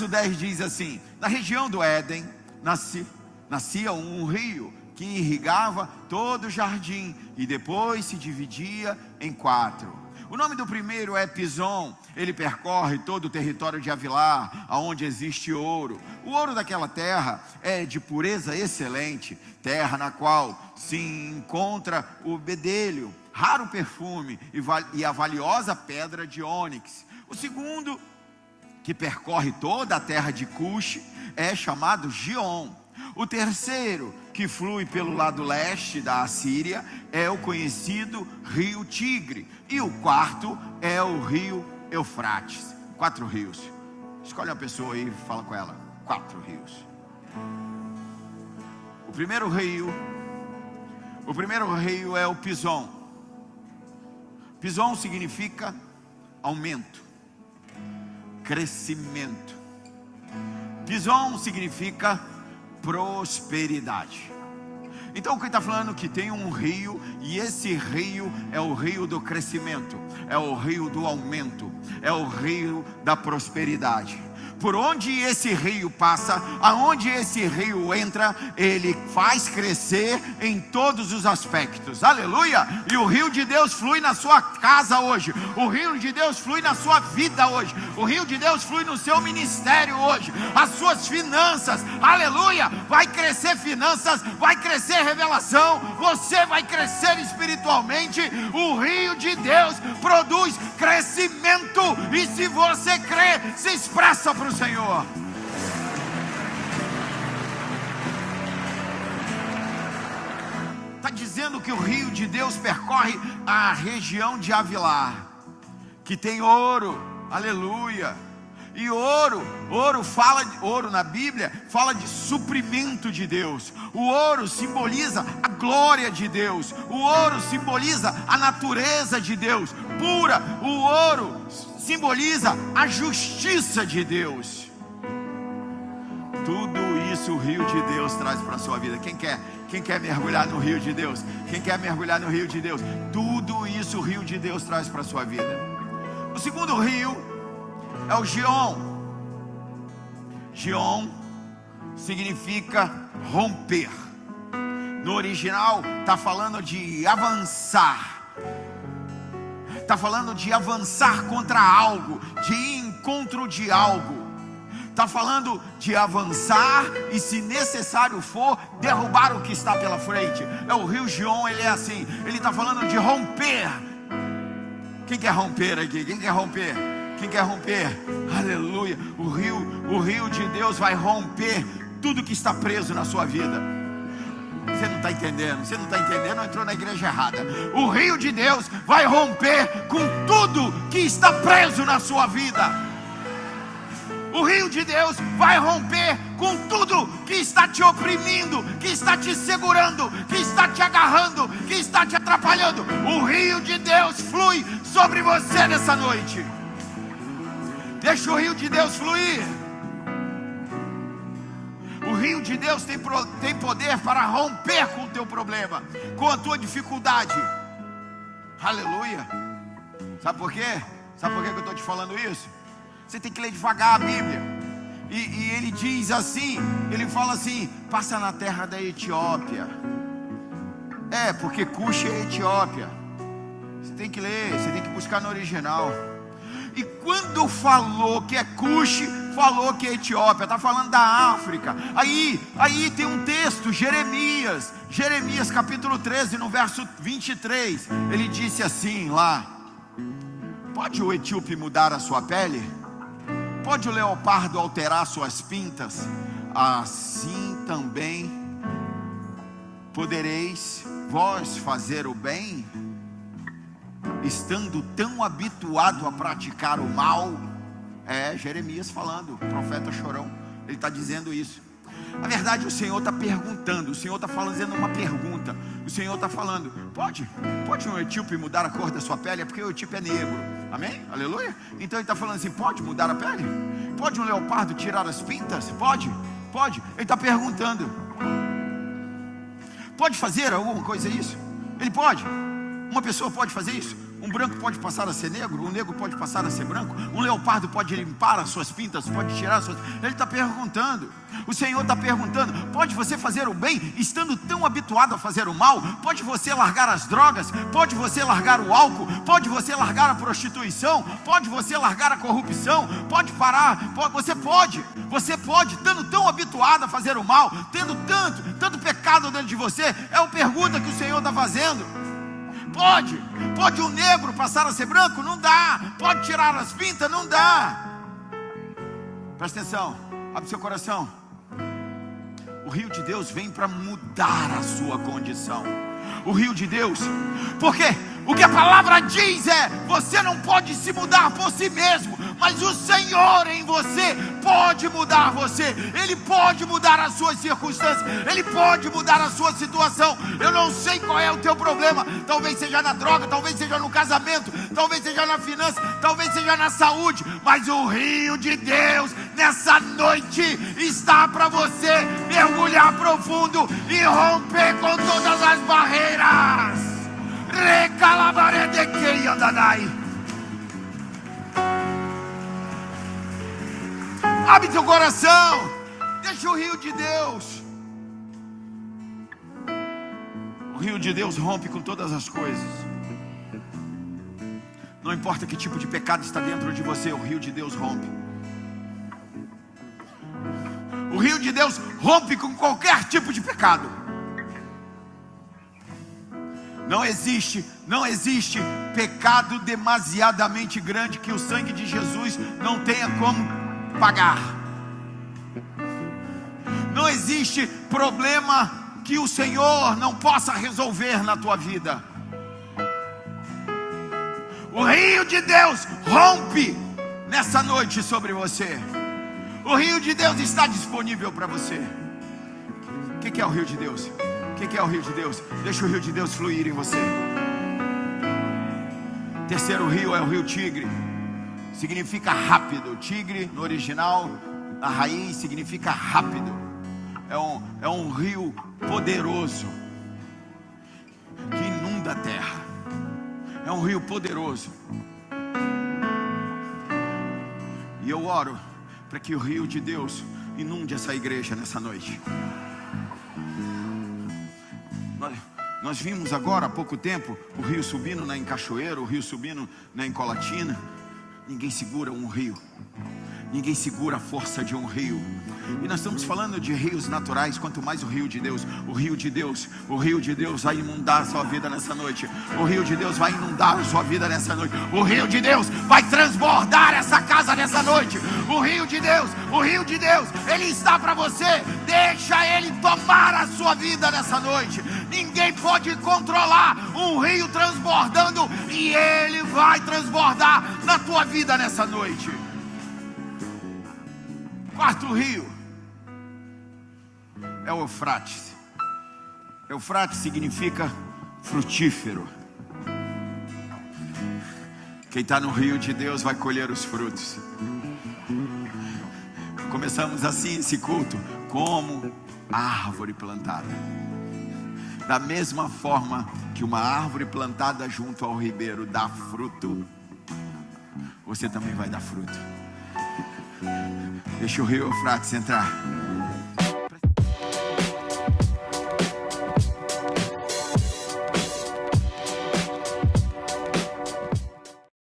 verso 10 diz assim: na região do Éden nascia um rio que irrigava todo o jardim e depois se dividia em 4. O nome do primeiro é Pison. Ele percorre todo o território de Havilah, aonde existe ouro. O ouro daquela terra é de pureza excelente, terra na qual se encontra o bedelho, raro perfume e a valiosa pedra de ônix. O segundo, que percorre toda a terra de Cush, é chamado Gion. O terceiro, que flui pelo lado leste da Assíria, é o conhecido rio Tigre. E o quarto é o rio Eufrates. 4 rios. Escolhe uma pessoa aí e fala com ela. 4 rios. O primeiro rio é o Pison. Pison significa aumento, crescimento. Pison significa prosperidade. Então o que está falando que tem um rio, e esse rio é o rio do crescimento, é o rio do aumento, é o rio da prosperidade. Por onde esse rio passa, aonde esse rio entra, ele faz crescer em todos os aspectos. Aleluia! E o rio de Deus flui na sua casa hoje. O rio de Deus flui na sua vida hoje. O rio de Deus flui no seu ministério hoje. As suas finanças, aleluia! Vai crescer finanças, vai crescer revelação. Você vai crescer espiritualmente. O rio de Deus produz crescimento. E se você crê, se expressa para o Senhor. Está dizendo que o rio de Deus percorre a região de Havilah, que tem ouro, aleluia. E ouro na Bíblia fala de suprimento de Deus. O ouro simboliza a glória de Deus. O ouro simboliza a natureza de Deus pura. O ouro simboliza a justiça de Deus. Tudo isso o rio de Deus traz para a sua vida. Quem quer mergulhar no rio de Deus? Quem quer mergulhar no rio de Deus? Tudo isso o rio de Deus traz para a sua vida. O segundo rio é o Gion. Gion significa romper. No original está falando de avançar. Está falando de avançar contra algo, de ir em encontro de algo. Está falando de avançar e, se necessário for, derrubar o que está pela frente. É o rio Gion, ele é assim. Ele está falando de romper. Quem quer romper aqui? Quem quer romper? Quem quer romper? Aleluia. O rio de Deus vai romper tudo que está preso na sua vida. Você não está entendendo, ou entrou na igreja errada. O rio de Deus vai romper com tudo que está preso na sua vida. O rio de Deus vai romper com tudo que está te oprimindo, que está te segurando, que está te agarrando, que está te atrapalhando. O rio de Deus flui sobre você nessa noite. Deixa o rio de Deus fluir. O rio de Deus tem poder para romper com o teu problema, com a tua dificuldade. Aleluia. Sabe por quê? Sabe por que eu estou te falando isso? Você tem que ler devagar a Bíblia. E ele diz assim, ele fala assim: passa na terra da Etiópia. Porque Cush é Etiópia. Você tem que ler, você tem que buscar no original. E quando falou que é Cush, falou que é Etiópia, está falando da África. Aí tem um texto, Jeremias capítulo 13, no verso 23. Ele disse assim lá: pode o etíope mudar a sua pele? Pode o leopardo alterar suas pintas? Assim também podereis vós fazer o bem, estando tão habituado a praticar o mal. Jeremias falando, o profeta chorão, ele está dizendo isso. Na verdade, o Senhor está perguntando, o Senhor está fazendo uma pergunta. O Senhor está falando: pode um etíope mudar a cor da sua pele? É porque o etíope é negro, amém? Aleluia. Então ele está falando assim: pode mudar a pele? Pode um leopardo tirar as pintas? Pode. Ele está perguntando: pode fazer alguma coisa isso? Ele pode. Uma pessoa pode fazer isso? Um branco pode passar a ser negro, um negro pode passar a ser branco, um leopardo pode limpar as suas pintas, pode tirar as suas... Ele está perguntando, o Senhor está perguntando: pode você fazer o bem estando tão habituado a fazer o mal? Pode você largar as drogas? Pode você largar o álcool? Pode você largar a prostituição? Pode você largar a corrupção? Pode parar? Você pode, estando tão habituado a fazer o mal, tendo tanto pecado dentro de você. É a pergunta que o Senhor está fazendo. Pode um negro passar a ser branco? Não dá. Pode tirar as pintas? Não dá. Presta atenção, abre seu coração. O rio de Deus vem para mudar a sua condição. O rio de Deus, porque o que a palavra diz é: você não pode se mudar por si mesmo, mas o Senhor em você pode mudar você. Ele pode mudar as suas circunstâncias, Ele pode mudar a sua situação. Eu não sei qual é o teu problema. Talvez seja na droga, talvez seja no casamento, talvez seja na finança, talvez seja na saúde, mas o rio de Deus nessa noite está para você mergulhar profundo e romper com todas as barreiras. Abre teu coração, deixa o rio de Deus. O rio de Deus rompe com todas as coisas. Não importa que tipo de pecado está dentro de você, o rio de Deus rompe. O rio de Deus rompe com qualquer tipo de pecado. Não existe pecado demasiadamente grande que o sangue de Jesus não tenha como pagar. Não existe problema que o Senhor não possa resolver na tua vida. O rio de Deus rompe nessa noite sobre você. O rio de Deus está disponível para você. O que é o rio de Deus? O que é o rio de Deus? Deixa o rio de Deus fluir em você. Terceiro rio é o rio Tigre. Significa rápido. Tigre no original, a raiz significa rápido. É um rio poderoso que inunda a terra. É um rio poderoso. E eu oro para que o rio de Deus inunde essa igreja nessa noite. Nós vimos agora há pouco tempo o rio subindo em Cachoeiro, o rio subindo em Colatina. Ninguém segura um rio. Ninguém segura a força de um rio. E nós estamos falando de rios naturais, quanto mais o rio de Deus. O rio de Deus vai inundar a sua vida nessa noite. O rio de Deus vai inundar a sua vida nessa noite. O rio de Deus vai transbordar essa casa nessa noite. O rio de Deus, Ele está para você. Deixa Ele tomar a sua vida nessa noite. Ninguém pode controlar um rio transbordando, e Ele vai transbordar na tua vida nessa noite. Quarto rio é o Eufrates. Eufrates significa frutífero. Quem está no rio de Deus vai colher os frutos. Começamos assim esse culto, como árvore plantada. Da mesma forma que uma árvore plantada junto ao ribeiro dá fruto, você também vai dar fruto. Deixa o rio Eufrates entrar.